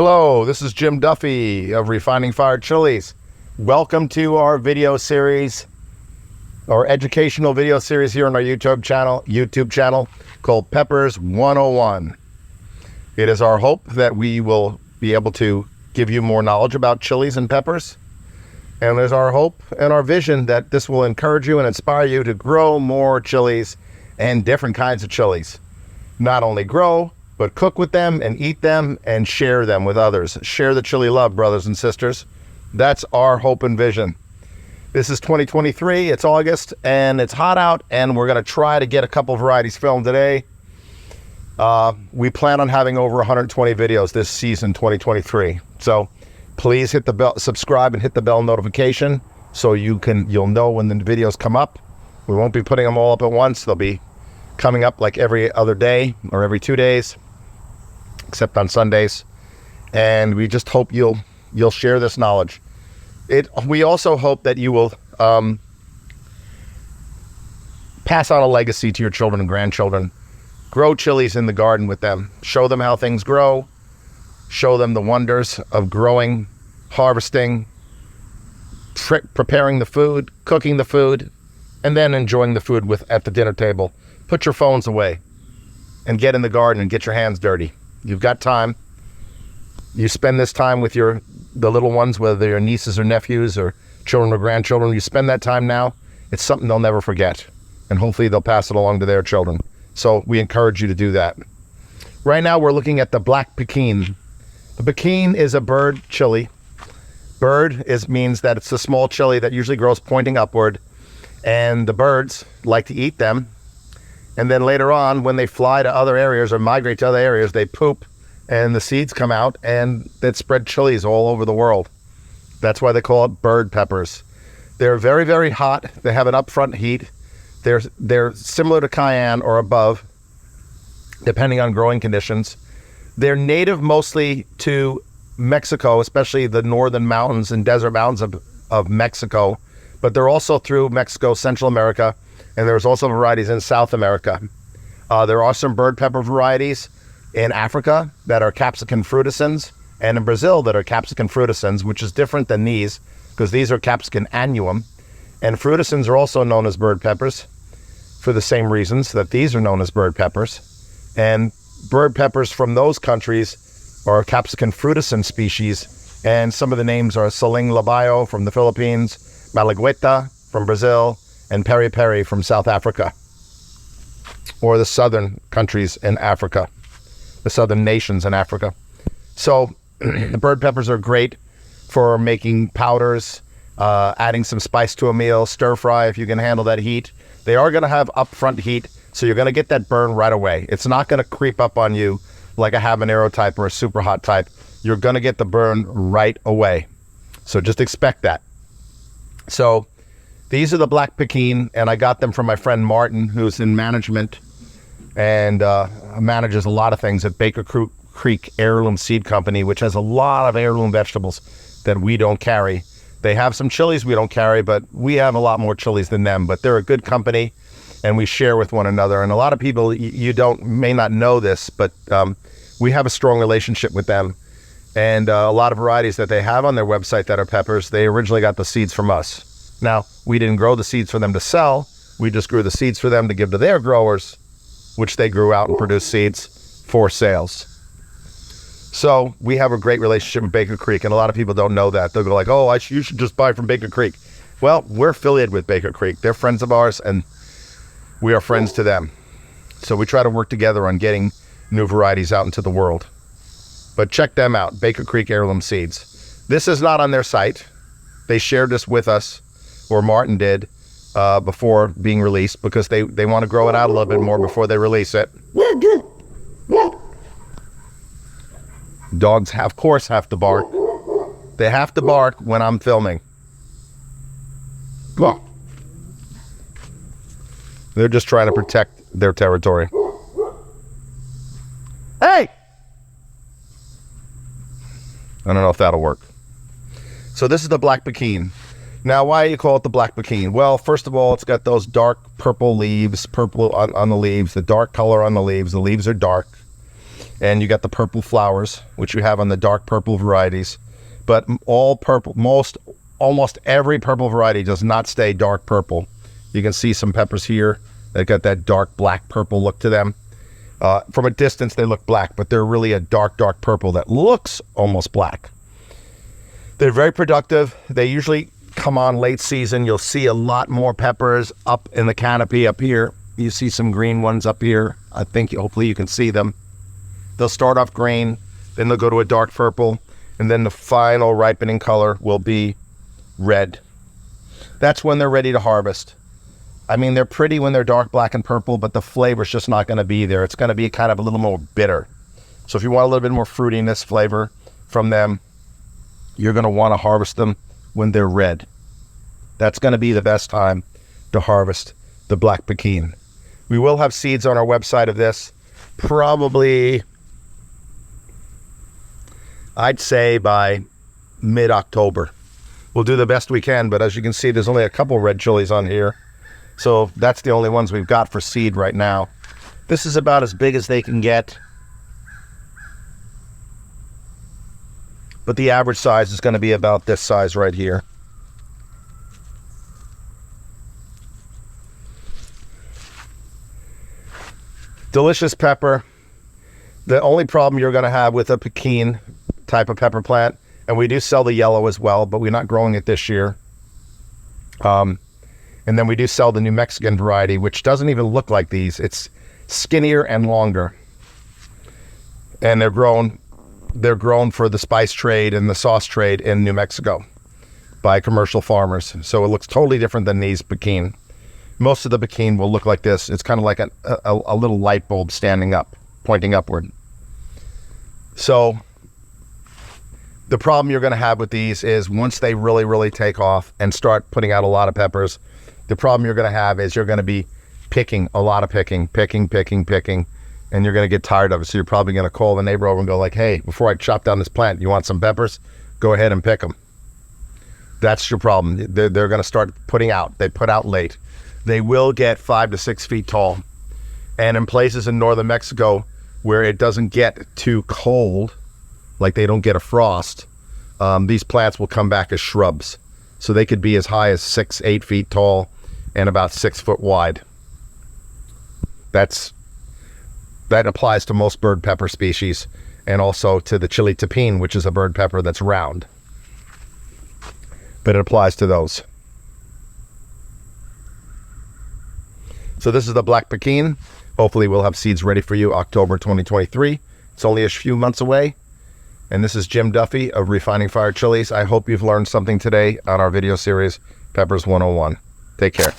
Hello, this is Jim Duffy of Refining Fire Chiles. Welcome to our video series, our educational video series here on our YouTube channel called Peppers 101. It is our hope that we will be able to give you more knowledge about chilies and peppers. And there's our hope and our vision that this will encourage you and inspire you to grow more chilies and different kinds of chilies. Not only grow, but cook with them and eat them and share them with others. Share the chili love, brothers and sisters. That's our hope and vision. This is 2023, it's August, and it's hot out, and we're gonna try to get a couple varieties filmed today. We plan on having over 120 videos this season, 2023. So please hit the bell, subscribe and hit the bell notification so you'll know when the videos come up. We won't be putting them all up at once. They'll be coming up like every other day or every 2 days, except on Sundays. And we just hope you'll share this knowledge. We also hope that you will pass on a legacy to your children and grandchildren. Grow chilies in the garden with them. Show them how things grow. Show them the wonders of growing, harvesting, preparing the food, cooking the food, and then enjoying the food at the dinner table. Put your phones away and get in the garden and get your hands dirty. You've got time. You spend this time with the little ones, whether they're nieces or nephews or children or grandchildren. You spend that time now. It's something they'll never forget. And hopefully they'll pass it along to their children. So we encourage you to do that. Right now we're looking at the black Pequin. The Pequin is a bird chili. Bird means that it's a small chili that usually grows pointing upward. And the birds like to eat them. And then later on, when they fly to other areas or migrate to other areas, they poop and the seeds come out and that spread chilies all over the world. That's why they call it bird peppers. They're very, very hot. They have an upfront heat. They're similar to cayenne or above, depending on growing conditions. They're native mostly to Mexico, especially the northern mountains and desert mountains of Mexico. But they're also through Mexico, Central America, and there's also varieties in South America. There are some bird pepper varieties in Africa that are capsicum frutescens, and in Brazil that are capsicum frutescens, which is different than these, because these are capsicum annuum. And frutescens are also known as bird peppers for the same reasons that these are known as bird peppers. And bird peppers from those countries are capsicum frutescens species, and some of the names are Saling Labayo from the Philippines, Malagueta from Brazil, and Peri Peri from South Africa, or the southern countries in Africa, the southern nations in Africa. So the bird peppers are great for making powders, adding some spice to a meal, stir fry if you can handle that heat. They are going to have upfront heat, so you're going to get that burn right away. It's not going to creep up on you like a habanero type or a super hot type. You're going to get the burn right away. So just expect that. So these are the black Pequin, and I got them from my friend Martin, who's in management and manages a lot of things at Baker Creek Heirloom Seed Company, which has a lot of heirloom vegetables that we don't carry. They have some chilies we don't carry, but we have a lot more chilies than them. But they're a good company, and we share with one another. And a lot of people, may not know this, but we have a strong relationship with them. And a lot of varieties that they have on their website that are peppers, they originally got the seeds from us. Now, we didn't grow the seeds for them to sell. We just grew the seeds for them to give to their growers, which they grew out and produced seeds for sales. So we have a great relationship with Baker Creek, and a lot of people don't know that. They'll go like, oh, you should just buy from Baker Creek. Well, we're affiliated with Baker Creek. They're friends of ours, and we are friends to them. So we try to work together on getting new varieties out into the world. But check them out, Baker Creek Heirloom Seeds. This is not on their site. They shared this with us, or Martin did, before being released, because they want to grow it out a little bit more before they release it. Dogs, of course, have to bark. They have to bark when I'm filming. They're just trying to protect their territory. Hey! I don't know if that'll work. So this is the black Pequin. Now, why do you call it the black Pequin? Well, first of all, it's got those dark purple leaves, purple on the leaves, the dark color on the leaves. The leaves are dark. and you got the purple flowers, which you have on the dark purple varieties. But all purple, almost every purple variety does not stay dark purple. You can see some peppers here that got that dark black purple look to them. From a distance, they look black, but they're really a dark purple that looks almost black. They're very productive. They usually come on late season. You'll see a lot more peppers up in the canopy up here. You see some green ones up here. I think hopefully you can see them. They'll start off green, then they'll go to a dark purple, and then the final ripening color will be red. That's when they're ready to harvest. I mean, they're pretty when they're dark black and purple, but the flavor's just not going to be there. It's going to be kind of a little more bitter. So if you want a little bit more fruitiness flavor from them, you're going to want to harvest them when they're red. That's going to be the best time to harvest the black Pequin. We will have seeds on our website of this, probably, I'd say by mid-October. We'll do the best we can, but as you can see, there's only a couple red chilies on here. So that's the only ones we've got for seed right now. This is about as big as they can get. But the average size is going to be about this size right here. Delicious pepper. The only problem you're going to have with a Pequin type of pepper plant, and we do sell the yellow as well, but we're not growing it this year. And then we do sell the New Mexican variety, which doesn't even look like these. It's skinnier and longer. And they're grown for the spice trade and the sauce trade in New Mexico by commercial farmers. So it looks totally different than these Pequin. Most of the Pequin will look like this. It's kind of like a little light bulb standing up, pointing upward. So the problem you're going to have with these is once they really, really take off and start putting out a lot of peppers, the problem you're going to have is you're going to be picking a lot of picking, and you're going to get tired of it. So you're probably going to call the neighbor over and go like, hey, before I chop down this plant, you want some peppers? Go ahead and pick them. That's your problem. They're going to start putting out. They put out late. They will get 5 to 6 feet tall. And in places in northern Mexico where it doesn't get too cold, like they don't get a frost, these plants will come back as shrubs. So they could be as high as 6, 8 feet tall and about 6 foot wide. That applies to most bird pepper species, and also to the chili tapin, which is a bird pepper that's round. But it applies to those. So this is the black Pequin. Hopefully we'll have seeds ready for you October 2023. It's only a few months away. And this is Jim Duffy of Refining Fire Chilies. I hope you've learned something today on our video series, Peppers 101. Take care.